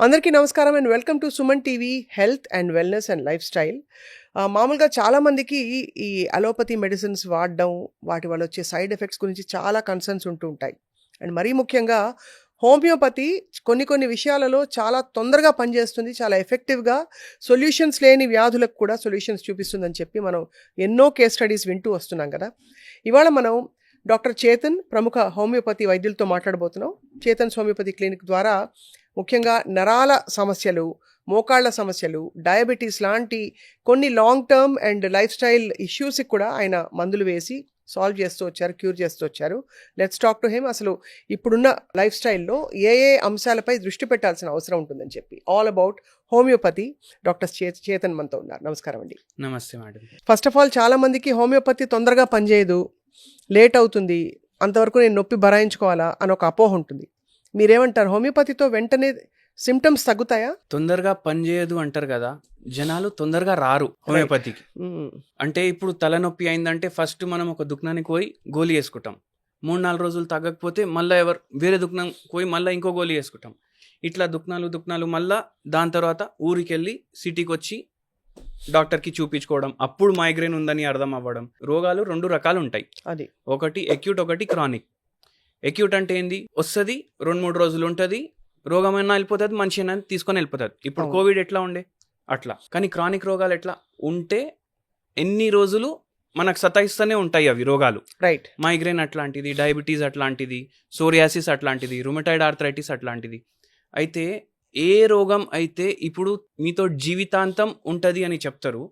అందరికీ నమస్కారం and welcome to Suman TV health and wellness and life style. మామూలుగా చాలామందికి ఈ అలోపతి మెడిసిన్స్ వాడడం వాటి వల్ల వచ్చే సైడ్ ఎఫెక్ట్స్ గురించి చాలా కన్సర్న్స్ ఉంటూ ఉంటాయి. అండ్ మరీ ముఖ్యంగా హోమియోపతి కొన్ని విషయాలలో చాలా తొందరగా పనిచేస్తుంది, చాలా ఎఫెక్టివ్గా సొల్యూషన్స్ లేని వ్యాధులకు కూడా సొల్యూషన్స్ చూపిస్తుందని చెప్పి మనం ఎన్నో కేస్ స్టడీస్ వింటూ వస్తున్నాం కదా. ఇవాళ మనం డాక్టర్ చేతన్, ప్రముఖ హోమియోపతి వైద్యులతో మాట్లాడబోతున్నాం. చేతన్స్ హోమియోపతి క్లినిక్ ద్వారా ముఖ్యంగా నరాల సమస్యలు, మోకాళ్ళ సమస్యలు, డయాబెటీస్ లాంటి కొన్ని long term and lifestyle ఇష్యూస్కి కూడా ఆయన మందులు వేసి సాల్వ్ చేస్తూ వచ్చారు, క్యూర్ చేస్తూ వచ్చారు. Let's talk to him. అసలు ఇప్పుడున్న లైఫ్ స్టైల్లో ఏ అంశాలపై దృష్టి పెట్టాల్సిన అవసరం ఉంటుందని చెప్పి all about homeopathy doctor Chetan మనతో ఉన్నారు. నమస్కారం అండి. నమస్తే మేడం. ఫస్ట్ ఆఫ్ ఆల్ చాలామందికి హోమియోపతి తొందరగా పనిచేయదు, లేట్ అవుతుంది, అంతవరకు నేను నొప్పి భరాయించుకోవాలా అని ఒక అపోహ ఉంటుంది. మీరేమంటారు? హోమియోపతితో వెంటనే సిమ్టమ్స్ తగ్గుతాయా? తొందరగా పనిచేయదు అంటారు కదా, జనాలు తొందరగా రారు హోమియోపతికి. అంటే ఇప్పుడు తలనొప్పి అయిందంటే ఫస్ట్ మనం ఒక దుకాణానికి పోయి గోళీ వేసుకుంటాం. 3-4 రోజులు తగ్గకపోతే మళ్ళీ వేరే దుకాణం పోయి మళ్ళీ ఇంకో గోళీ వేసుకుంటాం. ఇట్లా దుకాణాలు మళ్ళీ దాని తర్వాత ఊరికి వెళ్ళి సిటీకి వచ్చి డాక్టర్కి చూపించుకోవడం, అప్పుడు మైగ్రేన్ ఉందని అర్థం అవ్వడం. రోగాలు 2 రకాలు ఉంటాయి, అది ఒకటి అక్యూట్, ఒకటి క్రానిక్. అక్యూట్ అంటే ఏంది? వస్తుంది, 2-3 రోజులు ఉంటుంది, రోగమైనా వెళ్ళిపోతుంది, మనిషి అయినా తీసుకొని వెళ్ళిపోతుంది. ఇప్పుడు కోవిడ్ ఎట్లా ఉండే అట్లా. కానీ క్రానిక్ రోగాలు ఎట్లా ఉంటే ఎన్ని రోజులు మనకు సతాయిస్తూనే ఉంటాయి అవి రోగాలు. రైట్. మైగ్రేన్ అట్లాంటిది, డయాబెటీస్ అట్లాంటిది, సోరియాసిస్ అట్లాంటిది, రుమటాయిడ్ ఆర్థరైటిస్ అట్లాంటిది. అయితే ఏ రోగం అయితే ఇప్పుడు మీతో జీవితాంతం ఉంటుంది అని చెప్తారు,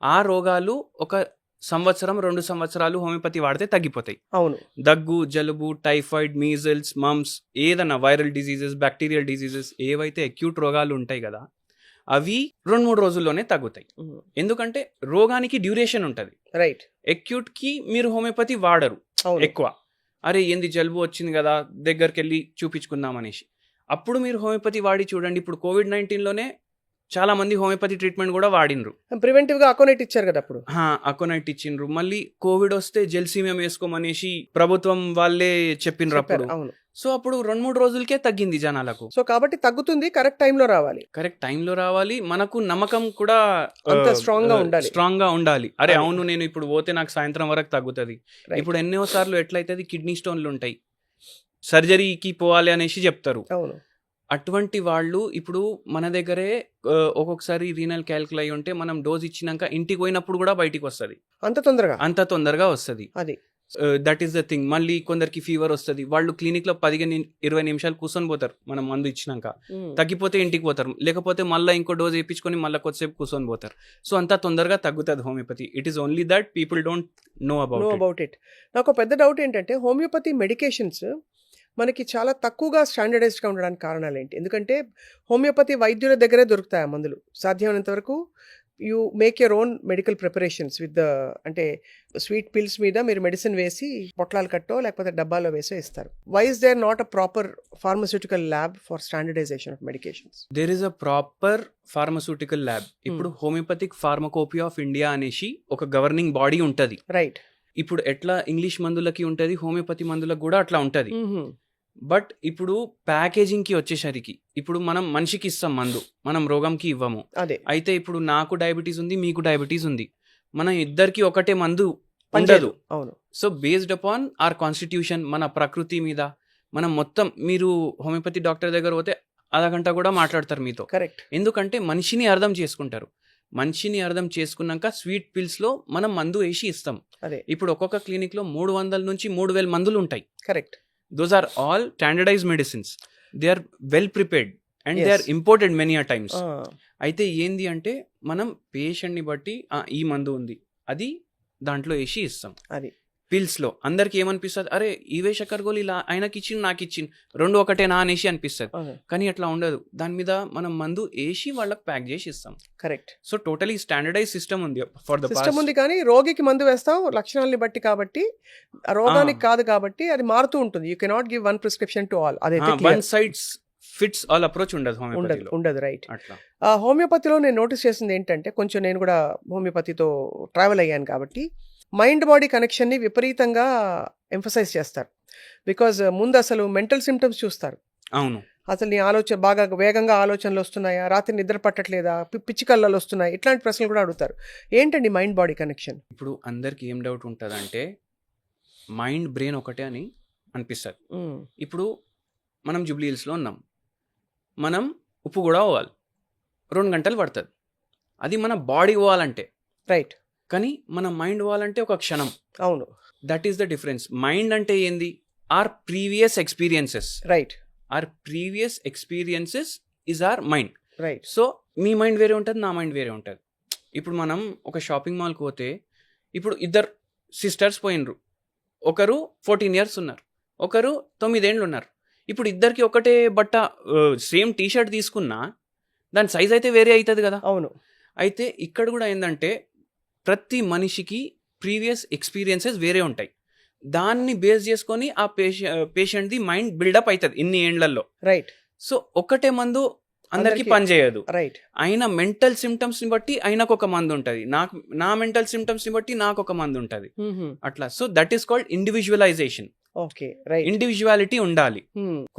ఆ రోగాలు ఒక 1-2 సంవత్సరాలు హోమియోపతి వాడితే తగ్గిపోతాయి. అవును. దగ్గు, జలుబు, టైఫాయిడ్, మీజల్స్, మమ్స్, ఏదన్నా వైరల్ డిసీజెస్, బ్యాక్టీరియల్ డిసీజెస్ ఏవైతే అక్యూట్ రోగాలు ఉంటాయి కదా, అవి 2-3 రోజుల్లోనే తగ్గుతాయి. ఎందుకంటే రోగానికి డ్యూరేషన్ ఉంటుంది. రైట్. అక్యూట్కి మీరు హోమియోపతి వాడరు ఎక్కువ. అరే ఏంది జలుబు వచ్చింది కదా, దగ్గరికి వెళ్ళి చూపించుకుందాం అనేసి. అప్పుడు మీరు హోమియోపతి వాడి చూడండి. ఇప్పుడు కోవిడ్-19లోనే చాలా మంది హోమియోపతి ట్రీట్మెంట్ కూడా వాడినరు. ప్రివెంటివ్ గా అకోనైట్ ఇచ్చారు కదా అప్పుడు. అకోనైట్ ఇచ్చిండ్రు. మళ్ళీ కోవిడ్ వస్తే జెల్సీమియం వేసుకోమనేసి ప్రభుత్వం వాళ్ళే చెప్పినరు అప్పుడు. సో అప్పుడు 2-3 రోజులకే తగ్గింది జనాలకు. సో కాబట్టి తగ్గుతుంది, కరెక్ట్ టైంలో రావాలి. కరెక్ట్ టైంలో రావాలి. మనకు నమ్మకం కూడా స్ట్రాంగ్ గా ఉండాలి. అరే అవును, నేను ఇప్పుడు పోతే నాకు సాయంత్రం వరకు తగ్గుతుంది. ఇప్పుడు ఎన్నో సార్లు ఎట్లయితే కిడ్నీ స్టోన్లు ఉంటాయి, సర్జరీకి పోవాలి అనేసి చెప్తారు. అవును. అటువంటి వాళ్ళు ఇప్పుడు మన దగ్గరే ఒక్కొక్కసారి రీనల్ క్యాల్కుల్ అయి ఉంటే మనం డోస్ ఇచ్చినాక ఇంటికి పోయినప్పుడు కూడా బయటికి వస్తుంది. అంత తొందరగా వస్తుంది. అది దట్ ఈస్ ద థింగ్. మళ్ళీ కొందరికి ఫీవర్ వస్తుంది, వాళ్ళు క్లినిక్ లో 15-20 నిమిషాలు కూర్చొని పోతారు. మనం మందు ఇచ్చినాక తగ్గిపోతే ఇంటికి పోతారు, లేకపోతే మళ్ళీ ఇంకో డోస్ వేయించుకొని మళ్ళీ కొద్దిసేపు కూర్చొని పోతారు. సో అంతా తొందరగా తగ్గుతుంది homeopathy. It is only that people don't know about it. నాకు పెద్ద డౌట్ ఏంటంటే, హోమియోపతి మెడికేషన్స్ మనకి చాలా తక్కువగా స్టాండర్డైజ్డ్గా ఉండడానికి కారణాలు ఏంటి? ఎందుకంటే హోమియోపతి వైద్యుల దగ్గరే దొరుకుతాయి ఆ మందులు. సాధ్యమైనంత వరకు you make your own medical preparations with అంటే స్వీట్ పిల్స్ మీద మీరు మెడిసిన్ వేసి పొట్లాలు కట్టో లేకపోతే డబ్బాలో వేసో ఇస్తారు. Why is there not a proper pharmaceutical lab for standardisation of medications? There is a proper pharmaceutical lab. ఇప్పుడు హోమియోపతిక్ ఫార్మకోపియా ఆఫ్ ఇండియా అనేసి ఒక గవర్నింగ్ బాడీ ఉంటుంది. రైట్. ఇప్పుడు ఎట్లా ఇంగ్లీష్ మందులకి ఉంటుంది, హోమియోపతి మందులకు కూడా అట్లా ఉంటుంది. బట్ ఇప్పుడు ప్యాకేజింగ్కి వచ్చేసరికి ఇప్పుడు మనం మనిషికి ఇస్తాం మందు, మనం రోగంకి ఇవ్వము. అయితే ఇప్పుడు నాకు డయాబెటీస్ ఉంది, మీకు డయాబెటీస్ ఉంది, మనం ఇద్దరికి ఒకటే మందు ఉండదు. అవును. So based upon our constitution, మన ప్రకృతి మీద మనం మొత్తం, మీరు హోమియోపతి డాక్టర్ దగ్గర పోతే అరగంట కూడా మాట్లాడతారు మీతో. కరెక్ట్. ఎందుకంటే మనిషిని అర్థం చేసుకుంటారు. మనిషిని అర్థం చేసుకున్నాక స్వీట్ పిల్స్ లో మనం మందు వేసి ఇస్తాం. ఇప్పుడు ఒక్కొక్క క్లినిక్ లో 300 నుంచి 3000 మందులు ఉంటాయి. Correct. Those are all standardized medicines. They are well prepared and they are imported many a times. అయితే ఏంది అంటే మనం పేషెంట్ని బట్టి ఈ మందు ఉంది, అది దాంట్లో వేసి ఇస్తాం. అది పిల్స్ లో అందరికి ఏమనిపిస్తుంది, అరే ఇవే చక్కెర గోళీ ఇలా ఆయనకి ఇచ్చింది నాకు ఇచ్చింది 2 ఒకటేనా అనేసి అనిపిస్తుంది. కానీ అట్లా ఉండదు. దాని మీద మనం మందు వేసి వాళ్ళకి ప్యాక్ చేసి ఇస్తాం. Correct. So totally standardise system ఉంది. ఫర్ ద సిస్టమ్ ఉంది, కానీ రోగికి మందు వేస్తాం లక్షణాలని బట్టి, కాబట్టి రోగానికి కాదు, కాబట్టి అది మారుతూ ఉంటుంది. You cannot give one prescription to all. అదే one sides fits all approach ఉండదు. రైట్. హోమియోపతిలో నేను నోటీస్ చేసింది ఏంటంటే, కొంచెం నేను కూడా హోమియోపతితో ట్రావెల్ అయ్యాను కాబట్టి, మైండ్ బాడీ కనెక్షన్ని విపరీతంగా ఎంఫసైజ్ చేస్తారు. బికాజ్ ముందు అసలు మెంటల్ సిమ్టమ్స్ చూస్తారు. అవును. అసలు నీ ఆలోచన బాగా వేగంగా ఆలోచనలు వస్తున్నాయా, రాత్రి నిద్ర పట్టట్లేదా, పిచ్చి కళ్ళలు వస్తున్నాయి, ఇట్లాంటి ప్రశ్నలు కూడా అడుగుతారు. ఏంటండి మైండ్ బాడీ కనెక్షన్? ఇప్పుడు అందరికి ఏం డౌట్ ఉంటదంటే మైండ్, బ్రెయిన్ ఒకటే అని అనిపిస్తది. ఇప్పుడు మనం జూబ్లీ హిల్స్‌లో ఉన్నాం. మనం ఉప్పు గూడ పోవాలి. 2 గంటలు పడతది. అది మన బాడీ పోవాలంటే. రైట్. కానీ మన మైండ్ పోవాలంటే ఒక క్షణం. అవును. That is the difference. Mind అంటే ఏంది? Our previous experiences. Right. Our previous experiences is our mind. Right. So, మీ మైండ్ వేరే ఉంటది. నా మైండ్ వేరే ఉంటది. ఇప్పుడు మనం ఒక షాపింగ్ మాల్‌కి పోతే ఇప్పుడు ఇద్దరు సిస్టర్స్ పోయిండ్రు. ఒకరు 14 ఇయర్స్ ఉన్నారు. ఒకరు 9 ఏండ్లు ఉన్నారు. ఇప్పుడు ఇద్దరికి ఒకటే బట్ట సేమ్ టీ షర్ట్ తీసుకున్నా దాని సైజ్ అయితే వేరే అయితది కదా! అవును. అయితే ఇక్కడ కూడా ఏందంటే ప్రతి మనిషికి ప్రీవియస్ ఎక్స్‌పీరియన్సెస్ వేరే ఉంటాయి. దాన్ని బేస్ చేసుకొని ఆ పేషెంట్‌ది మైండ్ బిల్డప్ అయితది ఇన్ని ఏండ్లలో. రైట్. సో, ఒకటే మందు అందరికి అందరికీ పనిచేయదు. రైట్. ఆయన మెంటల్ సిమ్టమ్స్‌ని బట్టి ఆయనకొక మందు ఉంటది. నా మెంటల్ సిమ్టమ్స్‌ని బట్టి నాకొక మందు ఉంటది. అట్లా. So, that is called individualization. Okay. Right. Individuality ఉండాలి.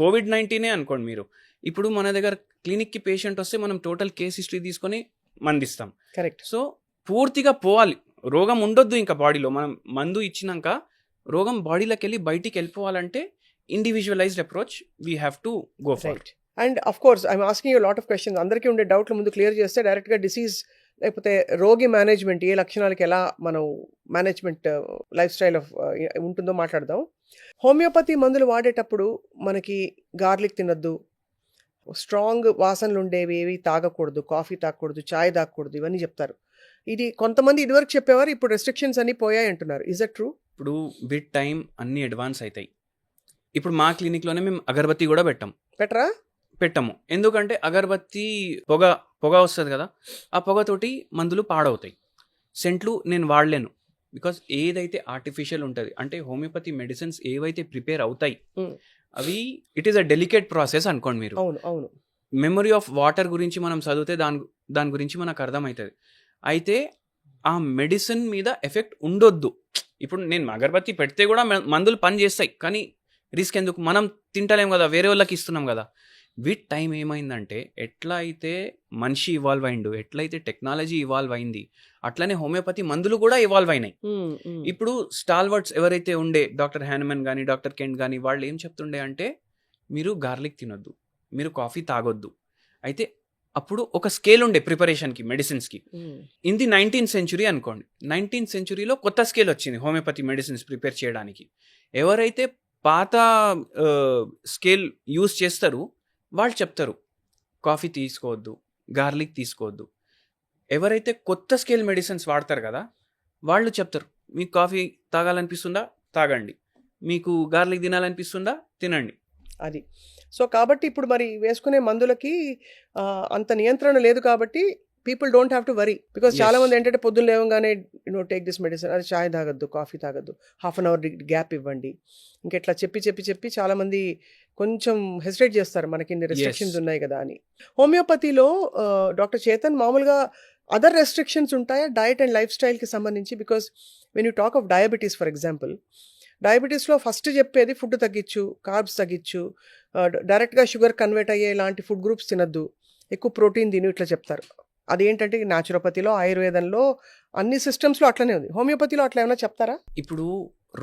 కోవిడ్-19 అనుకోండి మీరు. ఇప్పుడు మన దగ్గర క్లినిక్‌కి పేషెంట్ వస్తే మనం టోటల్ కేస్ హిస్టరీ తీసుకొని మందిస్తాం. కరెక్ట్. సో, పూర్తిగా పోవాలి. రోగం ఉండొద్దు ఇంకా బాడీలో. మనం మందు ఇచ్చినాక రోగం బాడీలోకెళ్ళి బయటికి వెళ్ళిపోవాలంటే individualized approach we have to go for. Right. And of course I'm asking you lot of questions. అందరికీ ఉండే డౌట్లు ముందు క్లియర్ చేస్తే డైరెక్ట్గా డిసీజ్ లేకపోతే రోగి మేనేజ్మెంట్ ఏ లక్షణాలకి ఎలా మనం మేనేజ్మెంట్ లైఫ్ స్టైల్ ఆఫ్ ఉంటుందో మాట్లాడదాం. హోమియోపతి మందులు వాడేటప్పుడు మనకి గార్లిక్ తినొద్దు, స్ట్రాంగ్ వాసనలు ఉండేవి ఏవి తాగకూడదు, కాఫీ తాగకూడదు, చాయ్ తాగకూడదు, ఇవన్నీ చెప్తారు. ఇది కొంతమంది ఇదివరకు చెప్పేవారు, ఇప్పుడు రెస్ట్రిక్షన్స్ అన్ని పోయాయి అంటున్నారు. Is that true? ఇప్పుడు విత్ టైం అన్ని అడ్వాన్స్ అవుతాయి. ఇప్పుడు మా క్లినిక్లోనే మేము అగరబత్తి కూడా పెట్టము. ఎందుకంటే అగరబత్తి పొగ వస్తుంది కదా, ఆ పొగతోటి మందులు పాడవుతాయి. సెంట్లు నేను వాడలేను. బికాస్ ఏదైతే ఆర్టిఫిషియల్ ఉంటుంది అంటే హోమియోపతి మెడిసిన్స్ ఏవైతే ప్రిపేర్ అవుతాయి అవి it is a delicate process అనుకోండి మీరు. అవును. అవును. మెమరీ ఆఫ్ వాటర్ గురించి మనం చదివితే దాని గురించి మనకు అర్థమవుతుంది. అయితే ఆ మెడిసిన్ మీద ఎఫెక్ట్ ఉండొద్దు. ఇప్పుడు నేను అగరబత్తి పెడితే కూడా మందులు పని చేస్తాయి, కానీ రిస్క్ ఎందుకు? మనం తింటలేం కదా, వేరే వాళ్ళకి ఇస్తున్నాం కదా. విత్ టైం ఏమైందంటే ఎట్లా అయితే మనిషి ఇవాల్వ్ అయిండు, ఎట్లయితే టెక్నాలజీ ఇవాల్వ్ అయింది, అట్లనే హోమియోపతి మందులు కూడా ఇవాల్వ్ అయినాయి. ఇప్పుడు స్టాల్వర్డ్స్ ఎవరైతే ఉండే డాక్టర్ హ్యానమన్ కానీ డాక్టర్ కెంట్ కానీ వాళ్ళు ఏం చెప్తుండే అంటే మీరు గార్లిక్ తినొద్దు, మీరు కాఫీ తాగొద్దు. అయితే అప్పుడు ఒక స్కేల్ ఉండే ప్రిపరేషన్కి మెడిసిన్స్కి. ఇది 19th century అనుకోండి. 19th centuryలో కొత్త స్కేల్ వచ్చింది హోమియోపతి మెడిసిన్స్ ప్రిపేర్ చేయడానికి. ఎవరైతే పాత స్కేల్ యూజ్ చేస్తారు వాళ్ళు చెప్తారు కాఫీ తీసుకోవద్దు, గార్లిక్ తీసుకోవద్దు. ఎవరైతే కొత్త స్కేల్ మెడిసిన్స్ వాడతారు కదా వాళ్ళు చెప్తారు మీకు కాఫీ తాగాలనిపిస్తుందా తాగండి, మీకు గార్లిక్ తినాలనిపిస్తుందా తినండి. అది. సో కాబట్టి ఇప్పుడు మరి వేసుకునే మందులకి అంత నియంత్రణ లేదు కాబట్టి people don't have to worry. Because చాలా మంది ఏంటంటే పొద్దున్న లేవగానే టేక్ దిస్ మెడిసిన్, అది చాయ్ తాగద్దు, కాఫీ తాగద్దు, హాఫ్ అన్ అవర్ గ్యాప్ ఇవ్వండి, ఇంకెట్లా చెప్పి చాలా మంది కొంచెం హెసిటేట్ చేస్తారు మనకి ఇన్ని రెస్ట్రిక్షన్స్ ఉన్నాయి కదా అని. హోమియోపతిలో డాక్టర్ చేతన్ మామూలుగా అదర్ రెస్ట్రిక్షన్స్ ఉంటాయా డయట్ అండ్ లైఫ్ స్టైల్కి సంబంధించి? Because when you talk of diabetes for example, డయాబెటీస్లో ఫస్ట్ చెప్పేది ఫుడ్ తగ్గించు, కార్బ్స్ తగ్గించు, డైరెక్ట్గా షుగర్ కన్వర్ట్ అయ్యే ఇలాంటి ఫుడ్ గ్రూప్స్ తినద్దు, ఎక్కువ ప్రోటీన్ తిను, ఇట్లా చెప్తారు. అదేంటంటే న్యాచురోపతిలో, ఆయుర్వేదంలో, అన్ని సిస్టమ్స్లో అట్లనే ఉంది. హోమియోపతిలో అట్లా ఏమైనా చెప్తారా? ఇప్పుడు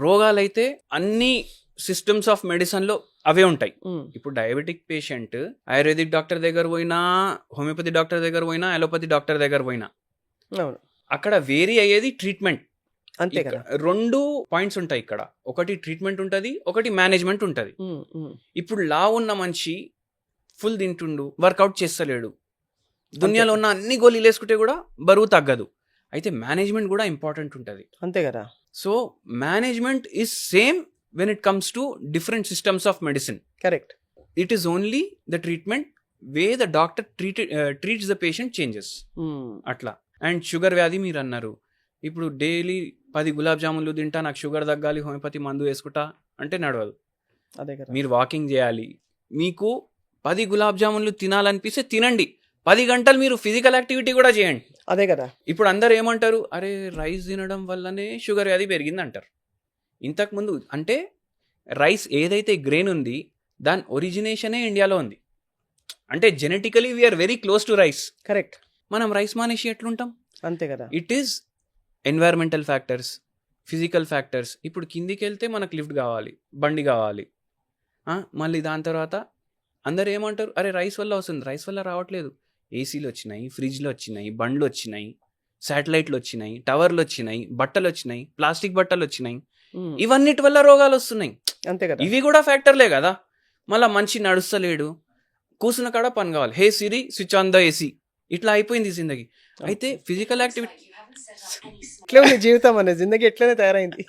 రోగాలైతే అన్ని సిస్టమ్స్ ఆఫ్ మెడిసిన్లో అవే ఉంటాయి. ఇప్పుడు డయాబెటిక్ పేషెంట్ ఆయుర్వేదిక్ డాక్టర్ దగ్గర పోయినా, హోమియోపతి డాక్టర్ దగ్గర పోయినా, అలోపతి డాక్టర్ దగ్గర పోయినా అక్కడ వేరీ అయ్యేది ట్రీట్మెంట్. అంతే కదా. 2 పాయింట్స్ ఉంటాయి ఇక్కడ. ఒకటి ట్రీట్మెంట్ ఉంటుంది, ఒకటి మేనేజ్మెంట్ ఉంటుంది. ఇప్పుడు లా ఉన్న మనిషి ఫుల్ తింటుండు, వర్కౌట్ చేస్తలేడు, దునియాలో ఉన్న అన్ని గోళీలు వేసుకుంటే కూడా బరువు తగ్గదు. అయితే మేనేజ్మెంట్ కూడా ఇంపార్టెంట్ ఉంటుంది. అంతే కదా. So management is same when it comes to different systems of medicine. Correct. It is only the treatment way the doctor treats the patient changes. అట్లా. అండ్ షుగర్ వ్యాధి మీరు అన్నారు. ఇప్పుడు డైలీ 10 గులాబ్ జామున్లు తింటా నాకు షుగర్ తగ్గాలి, హోమియోపతి మందు వేసుకుంటా అంటే నడవదు. అదే కదా. మీరు వాకింగ్ చేయాలి. మీకు 10 గులాబ్ జామున్లు తినాలనిపిస్తే తినండి, 10 గంటలు మీరు ఫిజికల్ యాక్టివిటీ కూడా చేయండి. అదే కదా. ఇప్పుడు అందరు ఏమంటారు, అరే రైస్ తినడం వల్లనే షుగర్ వ్యాధి పెరిగింది అంటారు. ఇంతకుముందు అంటే రైస్ ఏదైతే గ్రెయిన్ ఉంది దాని ఒరిజినేషనే ఇండియాలో ఉంది. అంటే genetically we are very close to rice. Correct. మనం రైస్ మానేసి ఎట్లుంటాం? అంతే కదా. It is environmental factors, physical factors. ఇప్పుడు కిందికి వెళ్తే మనకు లిఫ్ట్ కావాలి, బండి కావాలి. మళ్ళీ దాని తర్వాత అందరు ఏమంటారు, అరే రైస్ వల్ల వస్తుంది. రైస్ వల్ల రావట్లేదు. ఏసీలు వచ్చినాయి, ఫ్రిడ్జ్లు వచ్చినాయి, బండ్లు వచ్చినాయి, శాటిలైట్లు వచ్చినాయి, టవర్లు వచ్చినాయి, బట్టలు వచ్చినాయి, ప్లాస్టిక్ బట్టలు వచ్చినాయి. ఇవన్నిటి వల్ల రోగాలు వస్తున్నాయి. అంతే కదా. ఇవి కూడా ఫ్యాక్టర్లే కదా. మళ్ళీ మంచి నడుస్తలేడు, కూర్చున్న కాడ పని కావాలి, హే Siri switch on the AC. ఇట్లా అయిపోయింది జిందగీ. అయితే ఫిజికల్ యాక్టివిటీ ఇట్లా ఉంది జీవితం అనే జిందగీ ఎట్లనే తయారైంది.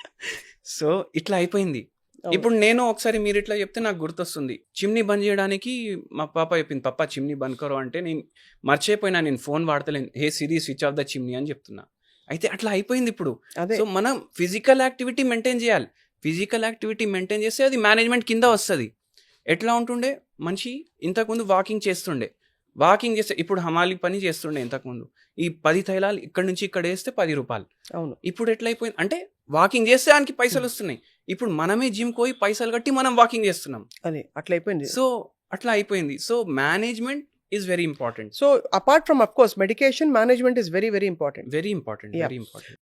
సో ఇట్లా అయిపోయింది. ఇప్పుడు నేను ఒకసారి మీరు ఇట్లా చెప్తే నాకు గుర్తొస్తుంది, చిమ్నీ బంద్ చేయడానికి మా పాప చెప్పింది, పప్పా చిమ్నీ బంద్ కరో అంటే నేను మర్చిపోయినా, నేను ఫోన్ వాడతలేను, hey Siri switch off the chimney అని చెప్తున్నా. అయితే అట్లా అయిపోయింది ఇప్పుడు. సో మనం ఫిజికల్ యాక్టివిటీ మెయింటైన్ చేయాలి. ఫిజికల్ యాక్టివిటీ మెయింటైన్ చేస్తే అది మేనేజ్మెంట్ కింద వస్తుంది. ఎట్లా ఉంటుండే, మనిషి ఇంతకుముందు వాకింగ్ చేస్తుండే, వాకింగ్ చేస్తే ఇప్పుడు హమాలి పని చేస్తుండే. ఇంతకుముందు ఈ 10 తైలాలు ఇక్కడ నుంచి ఇక్కడ వేస్తే 10 రూపాయలు. అవును. ఇప్పుడు ఎట్లయిపోయింది అంటే వాకింగ్ చేస్తే దానికి పైసలు వస్తున్నాయి. ఇప్పుడు మనమే జిమ్ పోయి పైసలు కట్టి మనం వాకింగ్ చేస్తున్నాం. అదే అట్లా అయిపోయింది. సో అట్లా అయిపోయింది. So management is very important. So apart from of course medication, management is very very important. Very important. Very important.